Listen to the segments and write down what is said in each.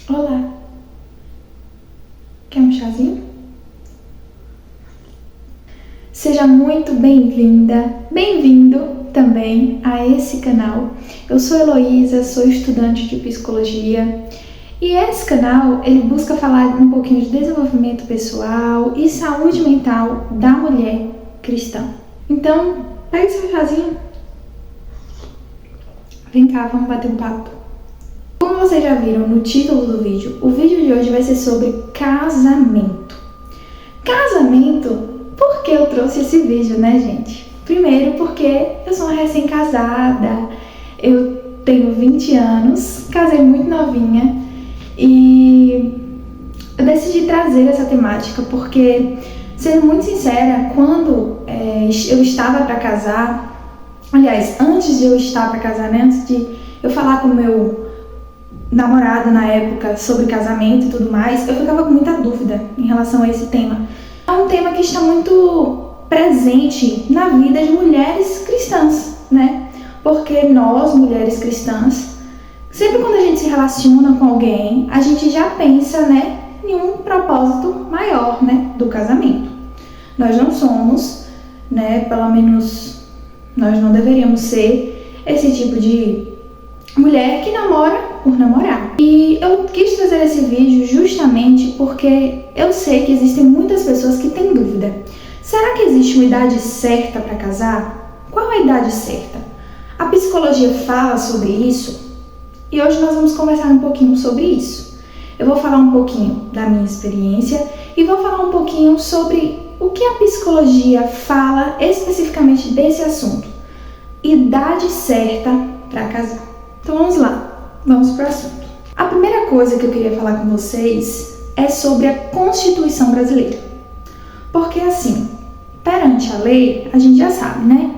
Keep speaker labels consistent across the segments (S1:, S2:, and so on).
S1: Olá, quer um chazinho? Seja muito bem-vinda, bem-vindo também a esse canal. Eu sou Heloísa, sou estudante de psicologia e esse canal ele busca falar um pouquinho de desenvolvimento pessoal e saúde mental da mulher cristã. Então, pega seu chazinho, vem cá, vamos bater um papo. Como vocês já viram no título do vídeo, o vídeo de hoje vai ser sobre casamento. Casamento, por que eu trouxe esse vídeo, né, gente? Primeiro porque eu sou uma recém-casada, eu tenho 20 anos, casei muito novinha e eu decidi trazer essa temática porque, sendo muito sincera, quando eu estava para casar, aliás, antes de eu estar para casar, né, antes de eu falar com o meu namorado na época sobre casamento e tudo mais, eu ficava com muita dúvida em relação a esse tema. É um tema que está muito presente na vida de mulheres cristãs, né? Porque nós, mulheres cristãs, sempre quando a gente se relaciona com alguém, a gente já pensa, né, em um propósito maior, né, do casamento. Nós não somos, né, pelo menos nós não deveríamos ser esse tipo de mulher que namora por namorar. E eu quis trazer esse vídeo justamente porque eu sei que existem muitas pessoas que têm dúvida. Será que existe uma idade certa para casar? Qual é a idade certa? A psicologia fala sobre isso e hoje nós vamos conversar um pouquinho sobre isso. Eu vou falar um pouquinho da minha experiência e vou falar um pouquinho sobre o que a psicologia fala especificamente desse assunto. Idade certa para casar. Então vamos lá, vamos para o assunto. A primeira coisa que eu queria falar com vocês é sobre a Constituição brasileira. Porque assim, perante a lei, a gente já sabe, né?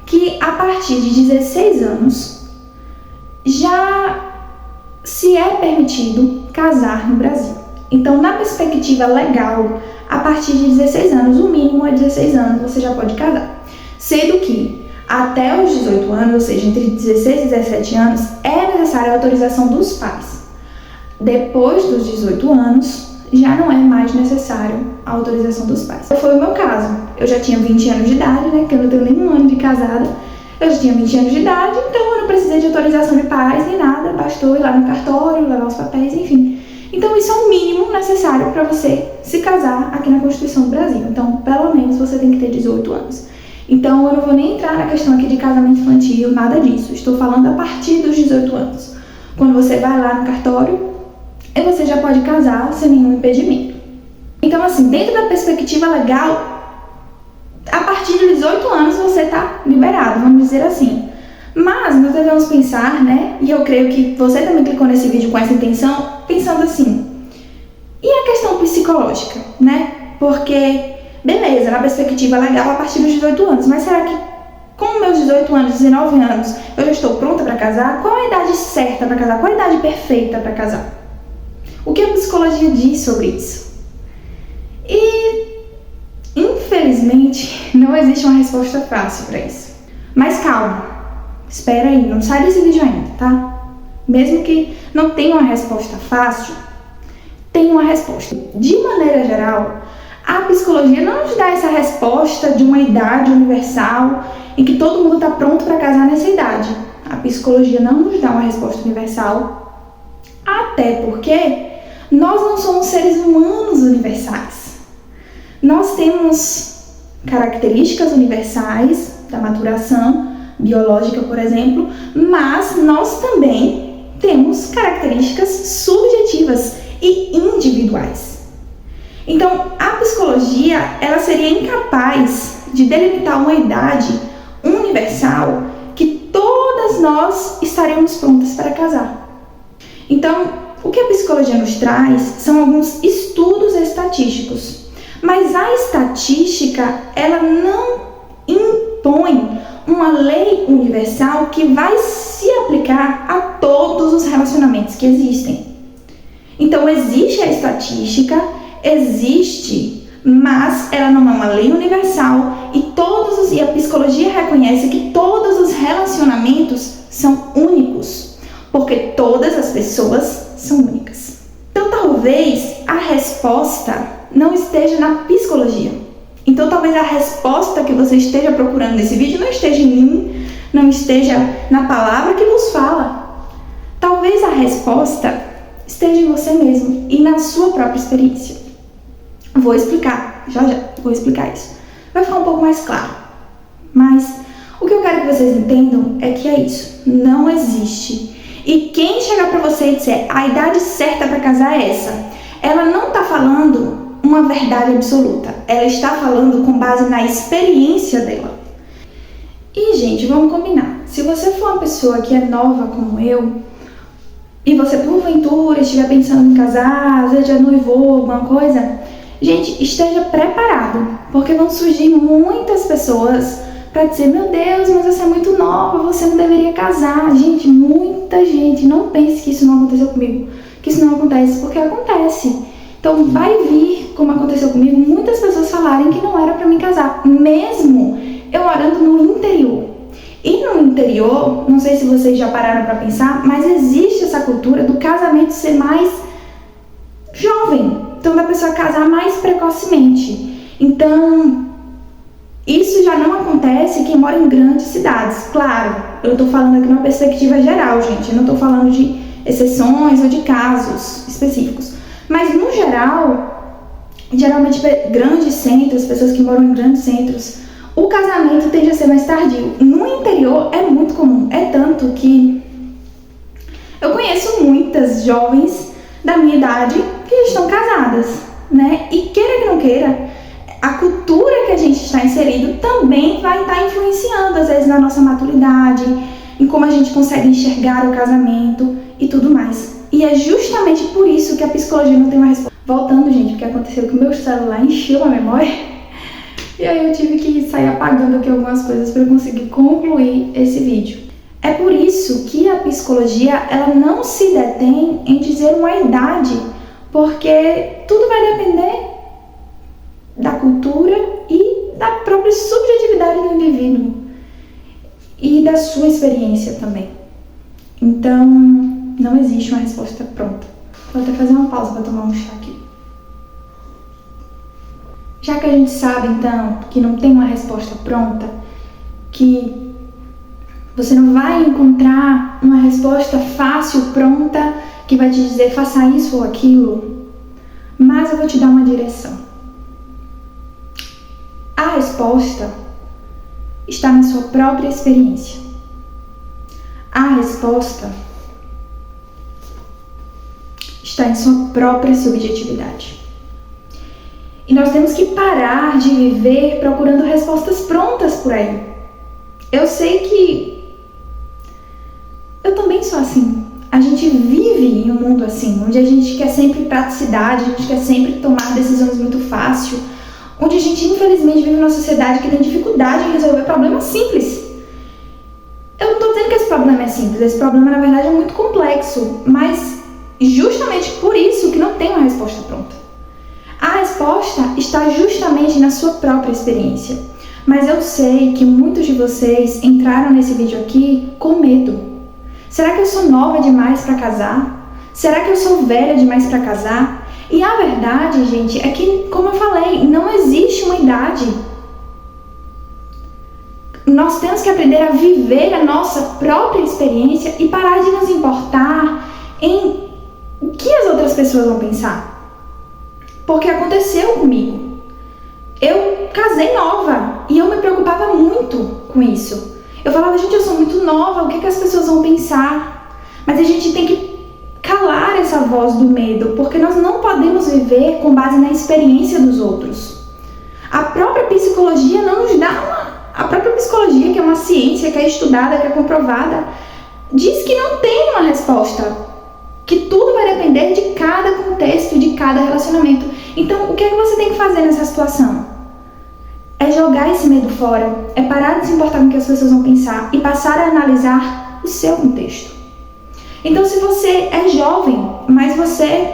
S1: Que a partir de 16 anos já se é permitido casar no Brasil. Então, na perspectiva legal, a partir de 16 anos, o mínimo é 16 anos, você já pode casar. Sendo que até os 18 anos, ou seja, entre 16 e 17 anos, é necessária a autorização dos pais. Depois dos 18 anos, já não é mais necessário a autorização dos pais. Foi o meu caso. Eu já tinha 20 anos de idade, né, que eu não tenho nenhum ano de casada. Eu já tinha 20 anos de idade, então eu não precisei de autorização de pais nem nada. Bastou ir lá no cartório, levar os papéis, enfim. Então isso é o mínimo necessário para você se casar aqui na Constituição do Brasil. Então, pelo menos você tem que ter 18 anos. Então, eu não vou nem entrar na questão aqui de casamento infantil, nada disso. Estou falando a partir dos 18 anos. Quando você vai lá no cartório, você já pode casar sem nenhum impedimento. Então, assim, dentro da perspectiva legal, a partir dos 18 anos você está liberado, vamos dizer assim. Mas nós devemos pensar, né, e eu creio que você também clicou nesse vídeo com essa intenção, pensando assim, e a questão psicológica, né? Porque beleza, na perspectiva legal a partir dos 18 anos, mas será que com meus 18 anos, 19 anos, eu já estou pronta para casar? Qual é a idade certa para casar? Qual é a idade perfeita para casar? O que a psicologia diz sobre isso? E, infelizmente, não existe uma resposta fácil para isso. Mas calma, espera aí, não sai desse vídeo ainda, tá? Mesmo que não tenha uma resposta fácil, tem uma resposta. De maneira geral, a psicologia não nos dá essa resposta de uma idade universal em que todo mundo está pronto para casar nessa idade. A psicologia não nos dá uma resposta universal, até porque nós não somos seres humanos universais. Nós temos características universais da maturação biológica, por exemplo, mas nós também temos características subjetivas e individuais. Então, a psicologia, ela seria incapaz de delimitar uma idade universal que todas nós estaremos prontas para casar. Então, o que a psicologia nos traz são alguns estudos estatísticos, mas a estatística, ela não impõe uma lei universal que vai se aplicar a todos os relacionamentos que existem. Então, existe a estatística, existe, mas ela não é uma lei universal e a psicologia reconhece que todos os relacionamentos são únicos, porque todas as pessoas são únicas. talvez a resposta não esteja na psicologia. Então talvez a resposta que você esteja procurando nesse vídeo não esteja em mim, não esteja na palavra que vos fala. Talvez a resposta esteja em você mesmo e na sua própria experiência. Vou explicar, já vou explicar isso. Vai ficar um pouco mais claro. Mas o que eu quero que vocês entendam é que é isso, não existe. E quem chegar pra você e disser a idade certa para casar é essa, ela não tá falando uma verdade absoluta. Ela está falando com base na experiência dela. E, gente, vamos combinar. Se você for uma pessoa que é nova como eu, e você porventura estiver pensando em casar, às vezes já noivou, alguma coisa, gente, esteja preparado, porque vão surgir muitas pessoas para dizer, meu Deus, mas você é muito nova, você não deveria casar. Gente, muita gente, não pense que isso não aconteceu comigo, que isso não acontece, porque acontece. Então vai vir, como aconteceu comigo, muitas pessoas falarem que não era para mim casar, mesmo eu morando no interior. E no interior, não sei se vocês já pararam para pensar, mas existe essa cultura do casamento ser mais jovem, então da pessoa casar mais precocemente. Então isso já não acontece quem mora em grandes cidades. Claro, eu tô falando aqui numa perspectiva geral, gente, eu não tô falando de exceções ou de casos específicos. Mas, no geral, geralmente grandes centros, pessoas que moram em grandes centros, o casamento tende a ser mais tardio. No interior é muito comum, é tanto que eu conheço muitas jovens da minha idade que estão casadas, né? E queira que não queira, a cultura que a gente está inserido também vai estar influenciando, às vezes, na nossa maturidade, em como a gente consegue enxergar o casamento e tudo mais. E é justamente por isso que a psicologia não tem uma resposta. Voltando, gente, porque aconteceu que o meu celular encheu a memória e aí eu tive que sair apagando aqui algumas coisas para eu conseguir concluir esse vídeo. É por isso que a psicologia ela não se detém em dizer uma idade, porque tudo vai depender da cultura e da própria subjetividade do indivíduo e da sua experiência também. Então, não existe uma resposta pronta. Vou até fazer uma pausa para tomar um chá aqui. Já que a gente sabe, então, que não tem uma resposta pronta, que você não vai encontrar uma resposta fácil, pronta, que vai te dizer faça isso ou aquilo, mas eu vou te dar uma direção. A resposta está na sua própria experiência. A resposta está em sua própria subjetividade. E nós temos que parar de viver procurando respostas prontas por aí. Eu sei que eu também sou assim. A gente vive em um mundo assim, onde a gente quer sempre praticidade, a gente quer sempre tomar decisões muito fácil, onde a gente infelizmente vive numa sociedade que tem dificuldade em resolver problemas simples. Eu não estou dizendo que esse problema é simples, esse problema na verdade é muito complexo, mas justamente por isso que não tem uma resposta pronta. A resposta está justamente na sua própria experiência. Mas eu sei que muitos de vocês entraram nesse vídeo aqui com medo. Será que eu sou nova demais para casar? Será que eu sou velha demais para casar? E a verdade, gente, é que, como eu falei, não existe uma idade. Nós temos que aprender a viver a nossa própria experiência e parar de nos importar em o que as outras pessoas vão pensar. Porque aconteceu comigo. Eu casei nova e eu me preocupava muito com isso. Eu falava, gente, eu sou muito nova, o que as pessoas vão pensar? Mas a gente tem que calar essa voz do medo, porque nós não podemos viver com base na experiência dos outros. A própria psicologia não nos dá A própria psicologia, que é uma ciência, que é estudada, que é comprovada, diz que não tem uma resposta. Que tudo vai depender de cada contexto, de cada relacionamento. Então, o que é que você tem que fazer nessa situação? É jogar esse medo fora, é parar de se importar com o que as pessoas vão pensar e passar a analisar o seu contexto. Então, se você é jovem, mas você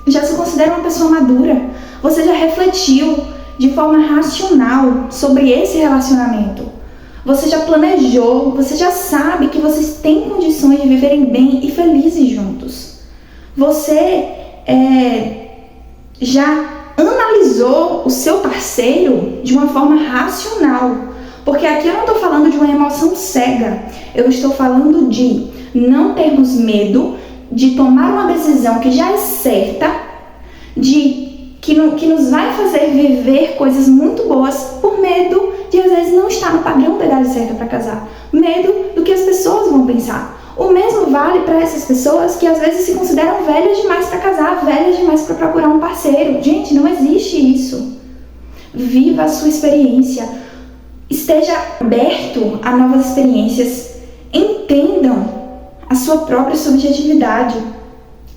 S1: já se considera uma pessoa madura, você já refletiu de forma racional sobre esse relacionamento, você já planejou, você já sabe que vocês têm condições de viverem bem e felizes juntos. Você já analisou o seu parceiro de uma forma racional. Porque aqui eu não estou falando de uma emoção cega, eu estou falando de não termos medo de tomar uma decisão que já é certa, que nos vai fazer viver coisas muito boas, por medo de às vezes não estar no padrão da idade certa para casar, medo do que as pessoas vão pensar. O mesmo vale para essas pessoas que às vezes se consideram velhas demais para casar, velhas demais para procurar um parceiro. Gente, não existe isso. Viva a sua experiência. Esteja aberto a novas experiências. Entendam a sua própria subjetividade.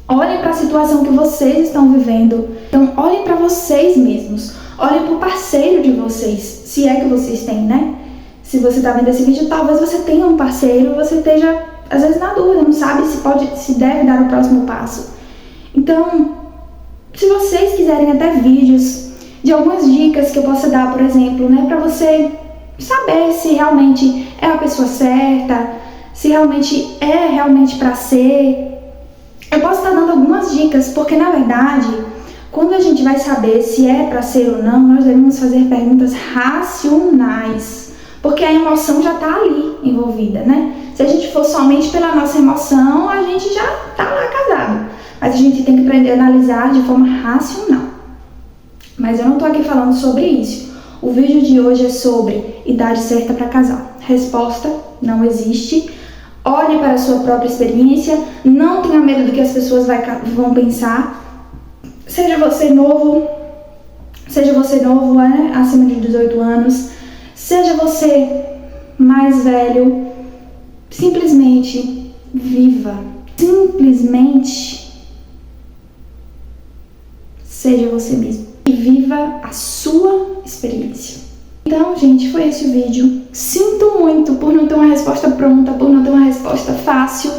S1: Olhem para a situação que vocês estão vivendo. Então, olhem para vocês mesmos. Olhem para o parceiro de vocês, se é que vocês têm, né? Se você está vendo esse vídeo, talvez você tenha um parceiro, você esteja, às vezes, na dúvida, não sabe se deve dar o próximo passo. Então, se vocês quiserem até vídeos de algumas dicas que eu possa dar, por exemplo, né, para você saber se realmente é a pessoa certa, se realmente é para ser. Eu posso estar dando algumas dicas, porque na verdade, quando a gente vai saber se é para ser ou não, nós devemos fazer perguntas racionais, porque a emoção já está ali envolvida, né? Se a gente for somente pela nossa emoção, a gente já está lá casado. Mas a gente tem que aprender a analisar de forma racional. Mas eu não estou aqui falando sobre isso. O vídeo de hoje é sobre idade certa para casar. Resposta: não existe. Olhe para a sua própria experiência. Não tenha medo do que as pessoas vão pensar. Seja você novo, né, acima de 18 anos. Seja você mais velho. Simplesmente viva. Simplesmente seja você mesmo. E viva a sua experiência. Então, gente, foi esse o vídeo. Sinto muito por não ter uma resposta pronta, por não ter uma resposta fácil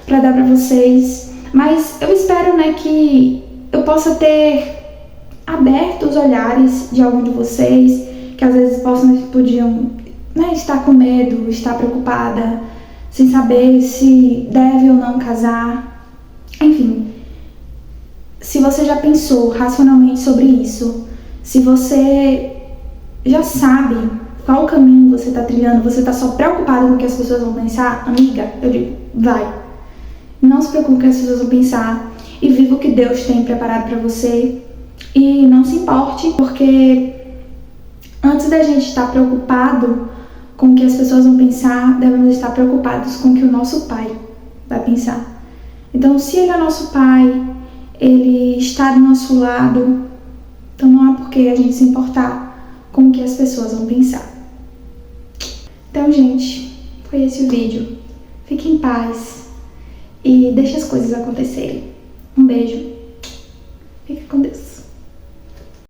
S1: para dar para vocês. Mas eu espero, né, que eu possa ter aberto os olhares de algum de vocês, que às vezes podiam, né, estar com medo, estar preocupada, sem saber se deve ou não casar. Enfim, se você já pensou racionalmente sobre isso, se você já sabe qual caminho você está trilhando, você está só preocupado com o que as pessoas vão pensar, amiga, eu digo, vai. Não se preocupe com o que as pessoas vão pensar e viva o que Deus tem preparado para você. E não se importe, porque antes da gente estar preocupado com o que as pessoas vão pensar, devemos estar preocupados com o que o nosso Pai vai pensar. Então, se Ele é nosso Pai, Ele está do nosso lado, então não há por que a gente se importar com o que as pessoas vão pensar. Então, gente, foi esse o vídeo. Fique em paz e deixe as coisas acontecerem. Um beijo. Fique com Deus.